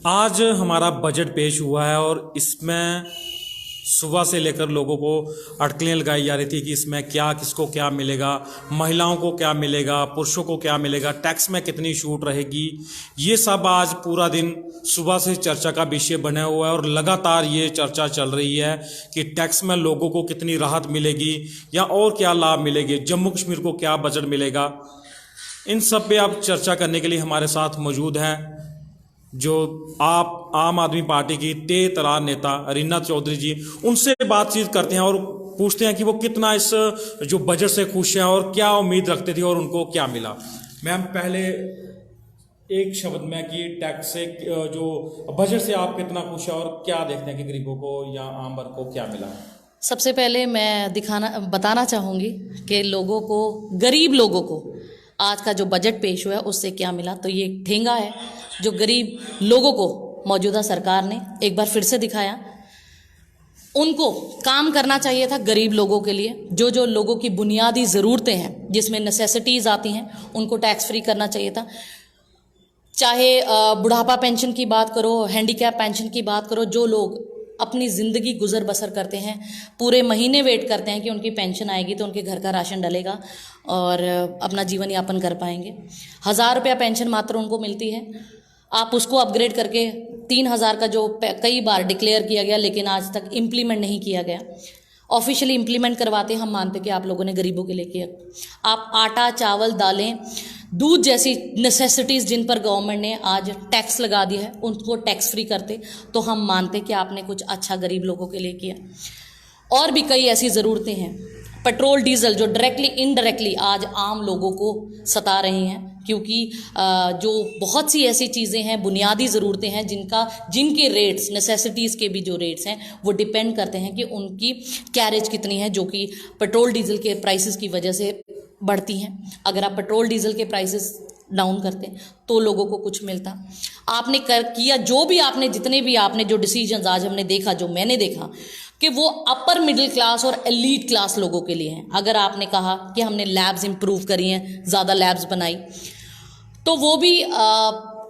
आज हमारा बजट पेश हुआ है और इसमें सुबह से लेकर लोगों को अटकलें लगाई जा रही थी कि इसमें क्या, किसको क्या मिलेगा, महिलाओं को क्या मिलेगा, पुरुषों को क्या मिलेगा, टैक्स में कितनी छूट रहेगी। ये सब आज पूरा दिन सुबह से चर्चा का विषय बना हुआ है और लगातार ये चर्चा चल रही है कि टैक्स में लोगों को कितनी राहत मिलेगी या और क्या लाभ मिलेंगे, जम्मू कश्मीर को क्या बजट मिलेगा। इन सब पे अब चर्चा करने के लिए हमारे साथ मौजूद हैं जो आप आम आदमी पार्टी की तेज-तर्रार नेता रीना चौधरी जी। उनसे बातचीत करते हैं और पूछते हैं कि वो कितना इस जो बजट से खुश हैं और क्या उम्मीद रखते थे और उनको क्या मिला। मैम, पहले एक शब्द में कि टैक्स से जो बजट से आप कितना खुश हैं और क्या देखते हैं कि गरीबों को या आम वर्ग को क्या मिला। सबसे पहले मैं बताना चाहूँगी कि लोगों को, गरीब लोगों को आज का जो बजट पेश हुआ है उससे क्या मिला। तो ये एक ठेंगा है जो गरीब लोगों को मौजूदा सरकार ने एक बार फिर से दिखाया। उनको काम करना चाहिए था गरीब लोगों के लिए, जो जो लोगों की बुनियादी ज़रूरतें हैं जिसमें नेसेसिटीज़ आती हैं उनको टैक्स फ्री करना चाहिए था। चाहे बुढ़ापा पेंशन की बात करो, हैंडीकैप पेंशन की बात करो, जो लोग अपनी ज़िंदगी गुजर बसर करते हैं, पूरे महीने वेट करते हैं कि उनकी पेंशन आएगी तो उनके घर का राशन डलेगा और अपना जीवन यापन कर पाएंगे। 1000 रुपया पेंशन मात्र उनको मिलती है। आप उसको अपग्रेड करके 3000 का जो कई बार डिक्लेयर किया गया लेकिन आज तक इम्प्लीमेंट नहीं किया गया, ऑफिशियली इम्प्लीमेंट करवाते हम मानते कि आप लोगों ने गरीबों के लिए किया। आप आटा, चावल, दालें, दूध जैसी नेसेसिटीज़ जिन पर गवर्नमेंट ने आज टैक्स लगा दिया है उनको टैक्स फ्री करते तो हम मानते कि आपने कुछ अच्छा गरीब लोगों के लिए किया। और भी कई ऐसी ज़रूरतें हैं, पेट्रोल डीजल, जो डायरेक्टली इनडायरेक्टली आज आम लोगों को सता रही हैं, क्योंकि जो बहुत सी ऐसी चीज़ें हैं, बुनियादी ज़रूरतें हैं जिनके रेट्स, नेसेसिटीज़ के भी जो रेट्स हैं वो डिपेंड करते हैं कि उनकी कैरेज कितनी है, जो कि पेट्रोल डीजल के प्राइसेस की वजह से बढ़ती हैं। अगर आप पेट्रोल डीजल के प्राइसेस डाउन करते तो लोगों को कुछ मिलता। आपने किया जो भी आपने, जितने भी आपने जो डिसीजंस आज हमने देखा, जो मैंने देखा कि वो अपर मिडिल क्लास और एलीट क्लास लोगों के लिए हैं। अगर आपने कहा कि हमने लैब्स इंप्रूव करी हैं, ज़्यादा लैब्स बनाई, तो वो भी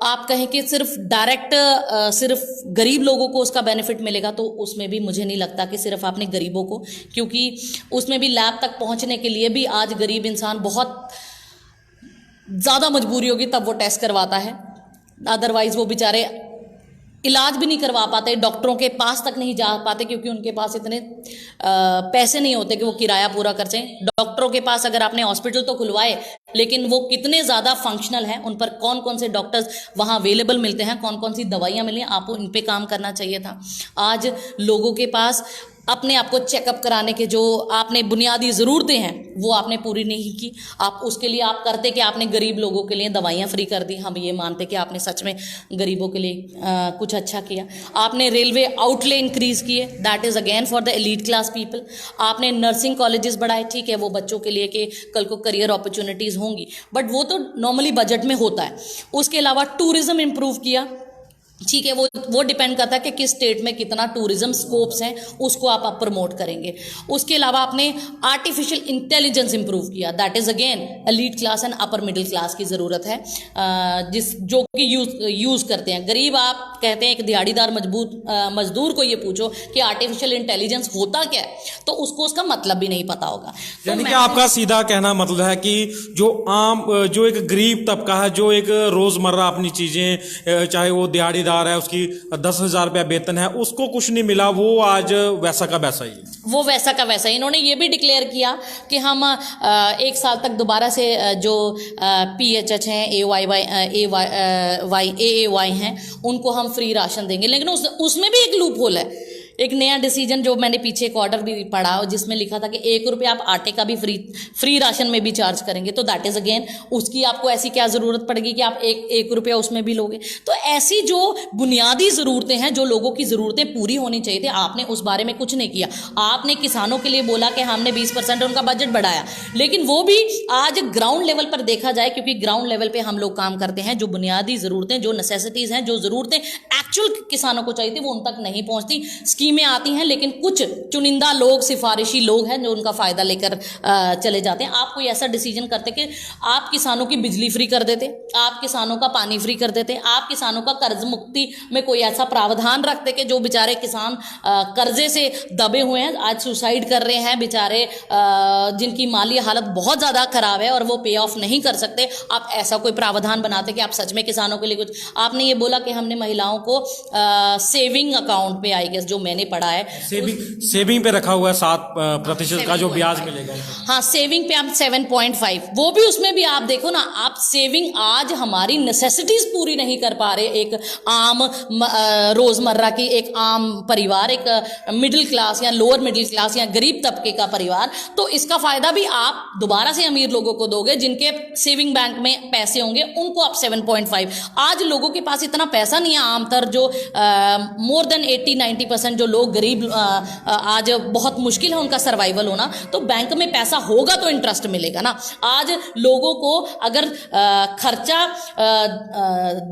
आप कहें कि सिर्फ डायरेक्ट सिर्फ गरीब लोगों को उसका बेनिफिट मिलेगा, तो उसमें भी मुझे नहीं लगता कि सिर्फ आपने गरीबों को, क्योंकि उसमें भी लैब तक पहुंचने के लिए भी आज गरीब इंसान बहुत ज़्यादा मजबूरी होगी तब वो टेस्ट करवाता है। अदरवाइज़ वो बेचारे इलाज भी नहीं करवा पाते, डॉक्टरों के पास तक नहीं जा पाते, क्योंकि उनके पास इतने पैसे नहीं होते कि वो किराया पूरा कर सकें। डॉक्टरों के पास अगर आपने हॉस्पिटल तो खुलवाए, लेकिन वो कितने ज़्यादा फंक्शनल हैं, उन पर कौन कौन से डॉक्टर्स वहाँ अवेलेबल मिलते हैं, कौन कौन सी दवाइयाँ मिली हैं, आपको इन पे काम करना चाहिए था। आज लोगों के पास अपने आप को चेकअप कराने के जो आपने बुनियादी ज़रूरतें हैं वो आपने पूरी नहीं की। आप उसके लिए आप करते कि आपने गरीब लोगों के लिए दवाइयाँ फ्री कर दी, हम ये मानते कि आपने सच में गरीबों के लिए कुछ अच्छा किया। आपने रेलवे आउटले इंक्रीज़ किए, that is again for the elite class people. आपने नर्सिंग कॉलेजेस बढ़ाए, ठीक है, वो बच्चों के लिए कि कल को करियर अपॉर्चुनिटीज़ होंगी, बट वो तो नॉर्मली बजट में होता है। उसके अलावा टूरिज़्म इंप्रूव किया, ठीक है, वो डिपेंड करता है कि किस स्टेट में कितना टूरिज्म स्कोप्स हैं, उसको आप प्रमोट करेंगे। उसके अलावा आपने आर्टिफिशियल इंटेलिजेंस इंप्रूव किया, that is again elite class and upper middle class की ज़रूरत है, जो कि यूज़ करते हैं। गरीब, आप कहते हैं कि दिहाड़ीदार मजदूर को ये पूछो कि आर्टिफिशियल इंटेलिजेंस होता क्या है, तो उसको उसका मतलब भी नहीं पता होगा। यानी कि आपका सीधा कहना मतलब है कि जो एक गरीब तबका है, जो एक रोज़मर्रा अपनी चीज़ें, चाहे वो दिहाड़ीदार है, उसकी 10,000 रुपया वेतन है, उसको कुछ नहीं मिला, वो आज वैसा का वैसा ही, वो वैसा का वैसा ही। इन्होंने ये भी डिक्लेयर किया कि हम 1 साल तक दोबारा से जो PHH हैं, AAY हैं, उनको हम फ्री राशन देंगे। लेकिन उसमें भी एक लूप होल है। एक नया डिसीजन जो मैंने पीछे एक ऑर्डर भी पढ़ा जिसमें लिखा था कि 1 रुपया आप आटे का भी फ्री राशन में भी चार्ज करेंगे, तो दैट इज़ अगेन, उसकी आपको ऐसी क्या ज़रूरत पड़ेगी कि आप एक रुपया उसमें भी लोगे। तो ऐसी जो बुनियादी ज़रूरतें हैं, जो लोगों की ज़रूरतें पूरी होनी चाहिए थी, आपने उस बारे में कुछ नहीं किया। आपने किसानों के लिए बोला कि हमने 20% उनका बजट बढ़ाया, लेकिन वो भी आज ग्राउंड लेवल पर देखा जाए, क्योंकि ग्राउंड लेवल पर हम लोग काम करते हैं, जो बुनियादी ज़रूरतें, जो नेसेसिटीज़ हैं, जो ज़रूरतें एक्चुअल किसानों को चाहिए थी वो उन तक नहीं पहुंचती। स्कीमें आती हैं लेकिन कुछ चुनिंदा लोग, सिफारिशी लोग हैं जो उनका फ़ायदा लेकर चले जाते हैं। आप कोई ऐसा डिसीजन करते कि आप किसानों की बिजली फ्री कर देते, आप किसानों का पानी फ्री कर देते, आप किसानों का कर्ज मुक्ति में कोई ऐसा प्रावधान रखते कि जो बेचारे किसान कर्जे से दबे हुए हैं, आज सुसाइड कर रहे हैं बेचारे, जिनकी माली हालत बहुत ज़्यादा खराब है और वो पे ऑफ नहीं कर सकते, आप ऐसा कोई प्रावधान बनाते कि आप सच में किसानों के लिए कुछ। आपने ये बोला कि हमने महिलाओं को सेविंग अकाउंट पे, आई गेस जो मैंने पढ़ा है, सेविंग पे रखा हुआ है 7% का जो ब्याज मिलेगा। हाँ, सेविंग पे आप 7.5, वो भी उसमें भी आप देखो ना, आप सेविंग आज हमारी नेसेसिटीज पूरी नहीं कर पा रहे। एक आम रोजमर्रा की एक आम परिवार, एक मिडिल क्लास या लोअर मिडिल क्लास या गरीब तबके का परिवार, तो इसका फायदा भी आप दोबारा से अमीर लोगों को दोगे जिनके सेविंग बैंक में पैसे होंगे, उनको आप 7.5। आज लोगों के पास इतना पैसा नहीं है, आमतर जो मोर देन 80-90% जो लोग गरीब, आज बहुत मुश्किल है उनका सर्वाइवल होना, तो बैंक में पैसा होगा तो इंटरेस्ट मिलेगा ना। आज लोगों को अगर खर्चा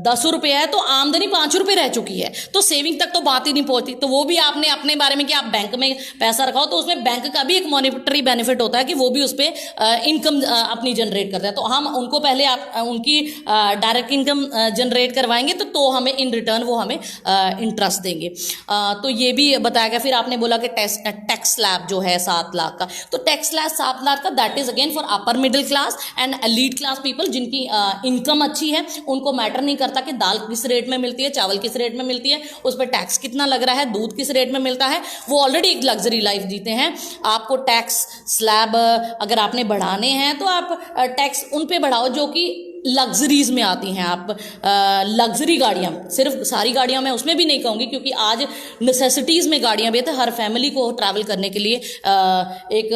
10 रुपये है तो आमदनी 5 रुपये रह चुकी है, तो सेविंग तक तो बात ही नहीं पहुंचती। तो वो भी आपने अपने बारे में कि आप बैंक में पैसा रखाओ, तो उसमें बैंक का भी एक मॉनिटरी बेनिफिट होता है कि वो भी उस पर इनकम अपनी जनरेट करते हैं। तो हम उनको पहले उनकी डायरेक्ट इनकम जनरेट करवाएंगे तो हमें इन रिटर्न वो हमें इंटरेस्ट देंगे। तो ये भी बताया गया। फिर आपने बोला कि टैक्स स्लैब जो है 7 लाख का, तो टैक्स स्लैब 7 लाख का that is again for upper middle class and elite class people, जिनकी इनकम अच्छी है। उनको मैटर नहीं करता कि दाल किस रेट में मिलती है, चावल किस रेट में मिलती है, उस पर टैक्स कितना लग रहा है, दूध किस रेट में मिलता है, वो ऑलरेडी एक लग्जरी लाइफ जीते हैं। आपको टैक्स स्लैब अगर आपने बढ़ाने हैं तो आप टैक्स उन पे बढ़ाओ जो कि लग्जरीज में आती हैं। आप लग्जरी गाड़ियाँ, सिर्फ सारी गाड़ियाँ मैं उसमें भी नहीं कहूँगी क्योंकि आज नेसेसिटीज़ में गाड़ियाँ भी है, तो हर फैमिली को ट्रैवल करने के लिए एक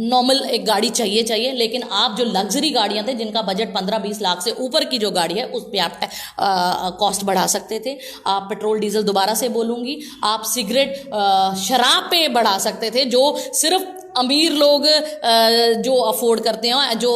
नॉर्मल एक गाड़ी चाहिए। लेकिन आप जो लग्जरी गाड़ियाँ थे जिनका बजट 15-20 लाख से ऊपर की जो गाड़ी है उस पर आप कॉस्ट बढ़ा सकते थे। आप पेट्रोल डीजल, दोबारा से बोलूँगी, आप सिगरेट शराब पे बढ़ा सकते थे, जो सिर्फ अमीर लोग जो अफोर्ड करते हैं, जो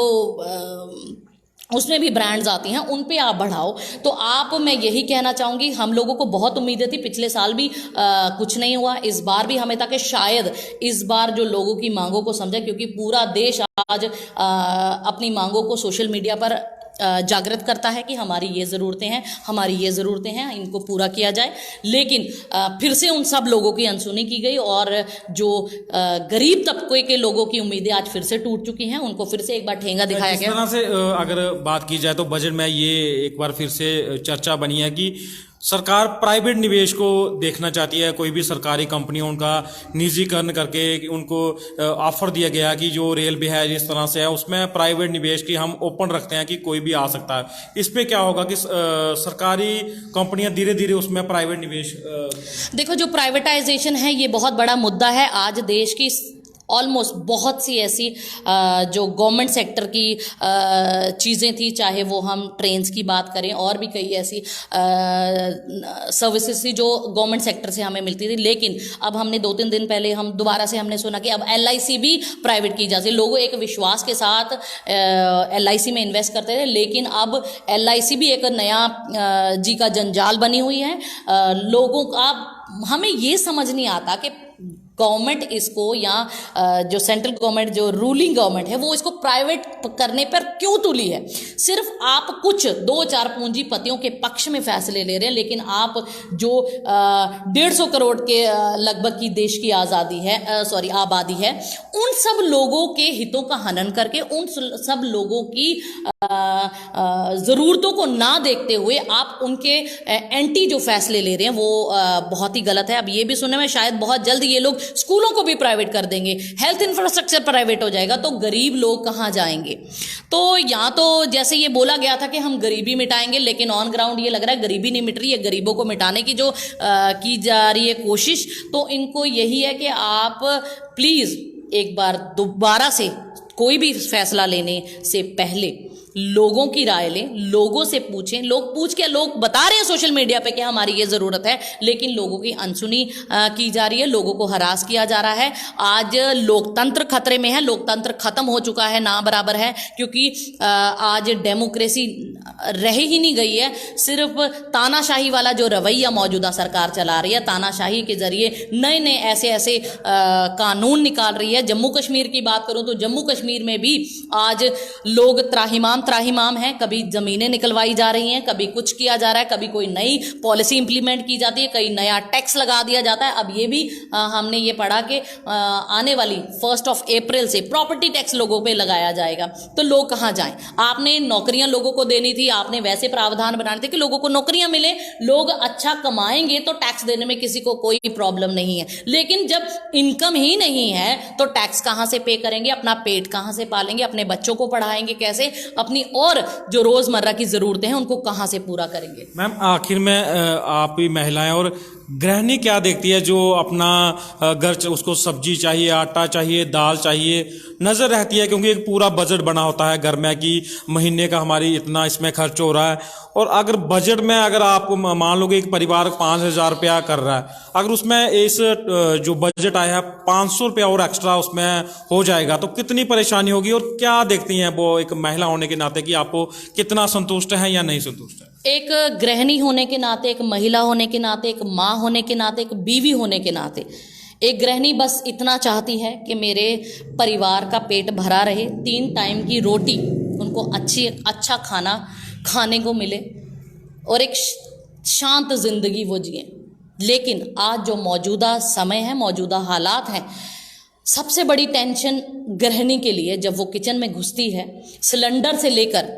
उसमें भी ब्रांड्स आती हैं, उन पे आप बढ़ाओ। तो आप, मैं यही कहना चाहूँगी, हम लोगों को बहुत उम्मीदें थी, पिछले साल भी कुछ नहीं हुआ, इस बार भी हमें था कि शायद इस बार जो लोगों की मांगों को समझे, क्योंकि पूरा देश आज अपनी मांगों को सोशल मीडिया पर जागृत करता है कि हमारी ये ज़रूरतें हैं, हमारी ये ज़रूरतें हैं, इनको पूरा किया जाए। लेकिन फिर से उन सब लोगों की अनसुनी की गई और जो गरीब तबके के लोगों की उम्मीदें आज फिर से टूट चुकी हैं, उनको फिर से एक बार ठेंगा दिखाया गया। इस तरह से अगर बात की जाए तो बजट में ये एक बार फिर से चर्चा बनी है कि सरकार प्राइवेट निवेश को देखना चाहती है। कोई भी सरकारी कंपनी उनका निजीकरण करके उनको ऑफर दिया गया कि जो रेलवे है जिस तरह से है उसमें प्राइवेट निवेश की हम ओपन रखते हैं कि कोई भी आ सकता है। इस पे क्या होगा कि सरकारी कंपनियां धीरे धीरे उसमें प्राइवेट निवेश देखो, जो प्राइवेटाइजेशन है ये बहुत बड़ा मुद्दा है। आज देश की ऑलमोस्ट बहुत सी ऐसी जो गवर्नमेंट सेक्टर की चीज़ें थी, चाहे वो हम ट्रेन्स की बात करें और भी कई ऐसी सर्विसेज थी जो गवर्नमेंट सेक्टर से हमें मिलती थी। लेकिन अब हमने 2-3 दिन पहले हम दोबारा से हमने सुना कि अब LIC भी प्राइवेट की जा सकती है। लोग एक विश्वास के साथ LIC में इन्वेस्ट करते थे, लेकिन अब LIC भी एक नया जी का जंजाल बनी हुई है। लोगों का, हमें ये समझ नहीं आता कि गवर्नमेंट इसको या जो सेंट्रल गवर्नमेंट, जो रूलिंग गवर्नमेंट है, वो इसको प्राइवेट करने पर क्यों तुली है। सिर्फ आप कुछ 2-4 पूंजीपतियों के पक्ष में फैसले ले रहे हैं, लेकिन आप जो 150 करोड़ के लगभग की देश की आबादी है, उन सब लोगों के हितों का हनन करके, उन सब लोगों की ज़रूरतों को ना देखते हुए आप उनके एंटी जो फैसले ले रहे हैं वो बहुत ही गलत है। अब ये भी सुनने में शायद बहुत जल्द ये लोग स्कूलों को भी प्राइवेट कर देंगे, हेल्थ इंफ्रास्ट्रक्चर प्राइवेट हो जाएगा, तो गरीब लोग कहाँ जाएंगे। तो यहाँ तो जैसे ये बोला गया था कि हम गरीबी मिटाएंगे, लेकिन ऑन ग्राउंड ये लग रहा है गरीबी नहीं मिट रही है। गरीबों को मिटाने की जो की जा रही है कोशिश, तो इनको यही है कि आप प्लीज़ एक बार दोबारा से कोई भी फैसला लेने से पहले लोगों की राय लें, लोगों से पूछें। लोग पूछ के लोग बता रहे हैं सोशल मीडिया पे कि हमारी ये ज़रूरत है, लेकिन लोगों की अनसुनी की जा रही है, लोगों को हरास किया जा रहा है। आज लोकतंत्र खतरे में है, लोकतंत्र खत्म हो चुका है, ना बराबर है, क्योंकि आज डेमोक्रेसी रह ही नहीं गई है। सिर्फ तानाशाही वाला जो रवैया मौजूदा सरकार चला रही है, तानाशाही के जरिए नए नए ऐसे ऐसे कानून निकाल रही है। जम्मू कश्मीर की बात करूं तो जम्मू कश्मीर में भी आज लोग त्राहिमाम हैं। कभी ज़मीनें निकलवाई जा रही हैं, कभी कुछ किया जा रहा है, कभी कोई नई पॉलिसी इंप्लीमेंट की जाती है, कहीं नया टैक्स लगा दिया जाता है। अब ये भी हमने ये पढ़ा कि आने वाली 1 अप्रैल से प्रॉपर्टी टैक्स लोगों पे लगाया जाएगा। तो लोग कहाँ जाएं? आपने नौकरियां लोगों को देनी थी, आपने वैसे प्रावधान बनाने थे कि लोगों को नौकरियां मिले, लोग अच्छा कमाएंगे तो टैक्स देने में किसी को कोई प्रॉब्लम नहीं है। लेकिन जब इनकम ही नहीं है तो टैक्स कहाँ से पे करेंगे? अपना पेट कहाँ से पालेंगे? अपने बच्चों को पढ़ाएंगे कैसे? अपनी और जो रोजमर्रा की जरूरतें हैं उनको कहाँ से पूरा करेंगे? मैम, आखिर में आप ही महिलाएं और गृहिणी क्या देखती है जो अपना घर, उसको सब्जी चाहिए, आटा चाहिए, दाल चाहिए, नज़र रहती है, क्योंकि एक पूरा बजट बना होता है घर में कि महीने का हमारी इतना इसमें खर्च हो रहा है। और अगर बजट में अगर आपको मान लो कि एक परिवार 5,000 रुपया कर रहा है, अगर उसमें इस जो बजट आया है 500 रुपया और एक्स्ट्रा उसमें हो जाएगा तो कितनी परेशानी होगी? और क्या देखती हैं वो एक महिला होने के नाते कि आपको कितना संतुष्ट है या नहीं संतुष्ट है? एक गृहिणी होने के नाते, एक महिला होने के नाते, एक माँ होने के नाते, एक बीवी होने के नाते, एक गृहिणी बस इतना चाहती है कि मेरे परिवार का पेट भरा रहे, 3 टाइम की रोटी, उनको अच्छा खाना खाने को मिले और एक शांत जिंदगी वो जिए। लेकिन आज जो मौजूदा समय है, मौजूदा हालात हैं, सबसे बड़ी टेंशन गृहिणी के लिए जब वो किचन में घुसती है, सिलेंडर से लेकर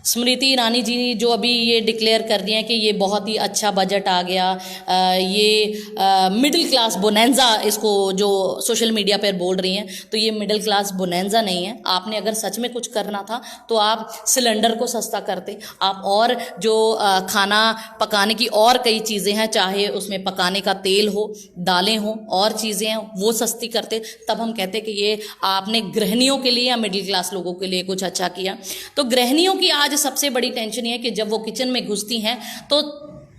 स्मृति ईरानी जी जो अभी ये डिक्लेयर कर रही हैं कि ये बहुत ही अच्छा बजट आ गया, ये मिडिल क्लास बोनेंजा, इसको जो सोशल मीडिया पर बोल रही हैं, तो ये मिडिल क्लास बोनेंजा नहीं है। आपने अगर सच में कुछ करना था तो आप सिलेंडर को सस्ता करते, आप और जो खाना पकाने की और कई चीज़ें हैं, चाहे उसमें पकाने का तेल हो, दालें हों, और चीज़ें हैं, वो सस्ती करते, तब हम कहते कि ये आपने गृहिणियों के लिए या मिडिल क्लास लोगों के लिए कुछ अच्छा किया। तो गृहिणियों की आज सबसे बड़ी टेंशन ये है कि जब वो किचन में घुसती हैं तो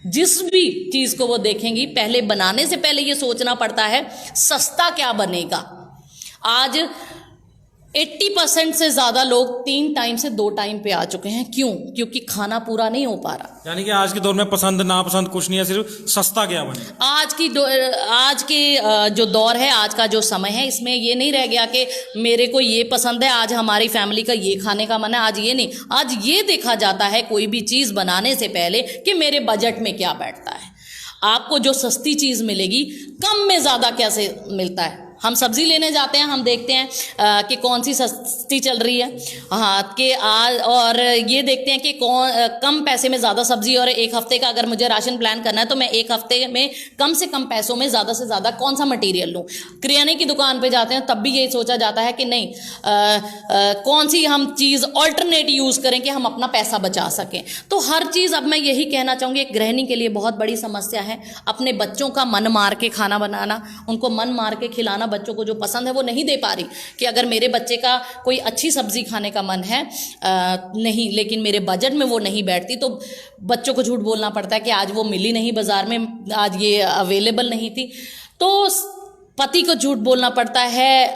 जिस भी चीज को वो देखेंगी, पहले बनाने से पहले ये सोचना पड़ता है सस्ता क्या बनेगा। आज 80% से ज्यादा लोग 3 टाइम से 2 टाइम पे आ चुके हैं। क्यों? क्योंकि खाना पूरा नहीं हो पा रहा। यानी कि आज के दौर में पसंद नापसंद कुछ नहीं है, सिर्फ सस्ता क्या बने। आज के जो दौर है, आज का जो समय है, इसमें ये नहीं रह गया कि मेरे को ये पसंद है, आज हमारी फैमिली का ये खाने का मन है, आज ये नहीं। आज ये देखा जाता है कोई भी चीज़ बनाने से पहले कि मेरे बजट में क्या बैठता है। आपको जो सस्ती चीज़ मिलेगी, कम में ज़्यादा कैसे मिलता है। हम सब्जी लेने जाते हैं, हम देखते हैं कि कौन सी सस्ती चल रही है, हाँ कि और ये देखते हैं कि कम पैसे में ज़्यादा सब्जी। और एक हफ्ते का अगर मुझे राशन प्लान करना है तो मैं एक हफ्ते में कम से कम पैसों में ज़्यादा से ज़्यादा कौन सा मटेरियल लूँ। किराने की दुकान पे जाते हैं तब भी यही सोचा जाता है कि नहीं कौन सी हम चीज़ ऑल्टरनेट यूज़ करें कि हम अपना पैसा बचा सकें। तो हर चीज़, अब मैं यही कहना चाहूँगी, एक गृहिणी के लिए बहुत बड़ी समस्या है अपने बच्चों का मन मार के खाना बनाना, उनको मन मार के खिलाना। बच्चों को जो पसंद है वो नहीं दे पा रही कि अगर मेरे बच्चे का कोई अच्छी सब्जी खाने का मन है नहीं, लेकिन मेरे बजट में वो नहीं बैठती, तो बच्चों को झूठ बोलना पड़ता है कि आज वो मिली नहीं बाजार में, आज ये अवेलेबल नहीं थी। तो पति को झूठ बोलना पड़ता है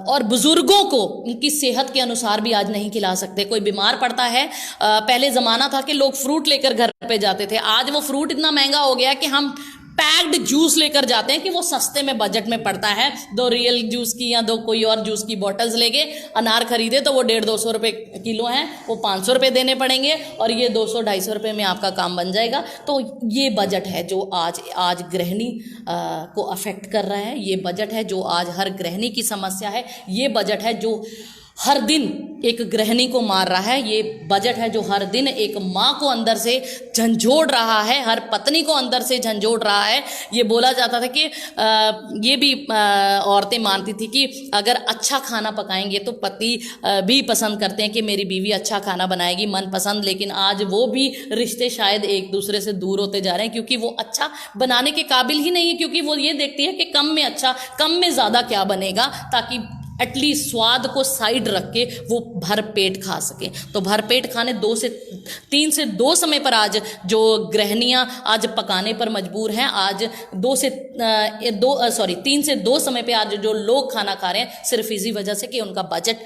और बुजुर्गों को उनकी सेहत के अनुसार भी आज नहीं खिला सकते। कोई बीमार पड़ता है, पहले ज़माना था कि लोग फ्रूट लेकर घर पे जाते थे, आज वो फ्रूट इतना महंगा हो गया है कि हम पैक्ड जूस लेकर जाते हैं कि वो सस्ते में बजट में पड़ता है। 2 रियल जूस की या 2 कोई और जूस की बॉटल्स लेके अनार खरीदे तो वो 150-200 रुपये किलो हैं, वो 500 रुपये देने पड़ेंगे और ये 200-250 रुपये में आपका काम बन जाएगा। तो ये बजट है जो आज गृहिणी को अफेक्ट कर रहा है, ये बजट है जो आज हर गृहिणी की समस्या है, ये बजट है जो हर दिन एक गृहिणी को मार रहा है, ये बजट है जो हर दिन एक माँ को अंदर से झंझोड़ रहा है, हर पत्नी को अंदर से झंझोड़ रहा है। ये बोला जाता था कि ये भी औरतें मानती थी कि अगर अच्छा खाना पकाएंगे तो पति भी पसंद करते हैं कि मेरी बीवी अच्छा खाना बनाएगी, मनपसंद। लेकिन आज वो भी रिश्ते शायद एक दूसरे से दूर होते जा रहे हैं क्योंकि वो अच्छा बनाने के काबिल ही नहीं है, क्योंकि वो ये देखती है कि कम में अच्छा, कम में ज़्यादा क्या बनेगा ताकि एटलीस्ट स्वाद को साइड रख के वो भर पेट खा सकें। तो भर पेट खाने 3 से 2 समय पर आज जो गृहिणियां आज पकाने पर मजबूर हैं, आज 3 से 2 समय पे आज जो लोग खाना खा रहे हैं, सिर्फ इसी वजह से कि उनका बजट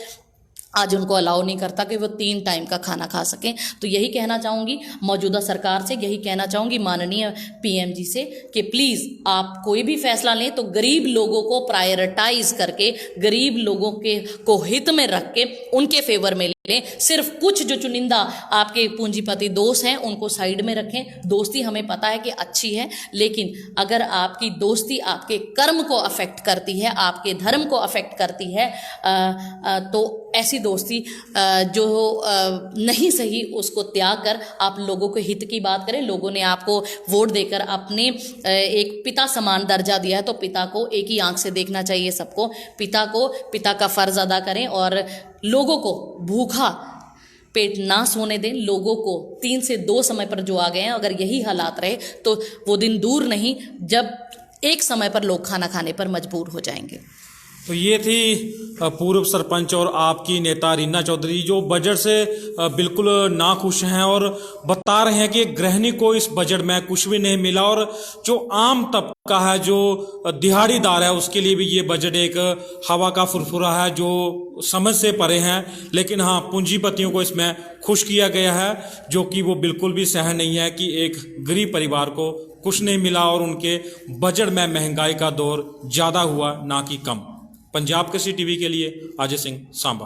आज उनको अलाउ नहीं करता कि वो 3 टाइम का खाना खा सकें। तो यही कहना चाहूँगी मौजूदा सरकार से, यही कहना चाहूँगी माननीय पीएम जी से कि प्लीज़ आप कोई भी फैसला लें तो गरीब लोगों को प्रायोरिटाइज करके, गरीब लोगों के को हित में रख के उनके फेवर में लें। सिर्फ कुछ जो चुनिंदा आपके पूंजीपति दोस्त हैं उनको साइड में रखें। दोस्ती हमें पता है कि अच्छी है, लेकिन अगर आपकी दोस्ती आपके कर्म को अफेक्ट करती है, आपके धर्म को अफेक्ट करती है, तो ऐसी दोस्ती जो नहीं सही, उसको त्याग कर आप लोगों के हित की बात करें। लोगों ने आपको वोट देकर अपने एक पिता समान दर्जा दिया है, तो पिता को एक ही आंख से देखना चाहिए सबको। पिता का फर्ज अदा करें और लोगों को भूखा पेट ना सोने दें। लोगों को 3 से 2 समय पर जो आ गए हैं, अगर यही हालात रहे तो वो दिन दूर नहीं जब एक समय पर लोग खाना खाने पर मजबूर हो जाएंगे। तो ये थी पूर्व सरपंच और आपकी नेता रीना चौधरी, जो बजट से बिल्कुल नाखुश हैं और बता रहे हैं कि गृहिणी को इस बजट में कुछ भी नहीं मिला, और जो आम तबका है, जो दिहाड़ीदार है, उसके लिए भी ये बजट एक हवा का फुरफुरा है जो समझ से परे हैं। लेकिन हाँ, पूंजीपतियों को इसमें खुश किया गया है, जो कि वो बिल्कुल भी सहन नहीं है कि एक गरीब परिवार को कुछ नहीं मिला और उनके बजट में महंगाई का दौर ज़्यादा हुआ ना कि कम। पंजाब केसरी टीवी के लिए अजय सिंह सांबा।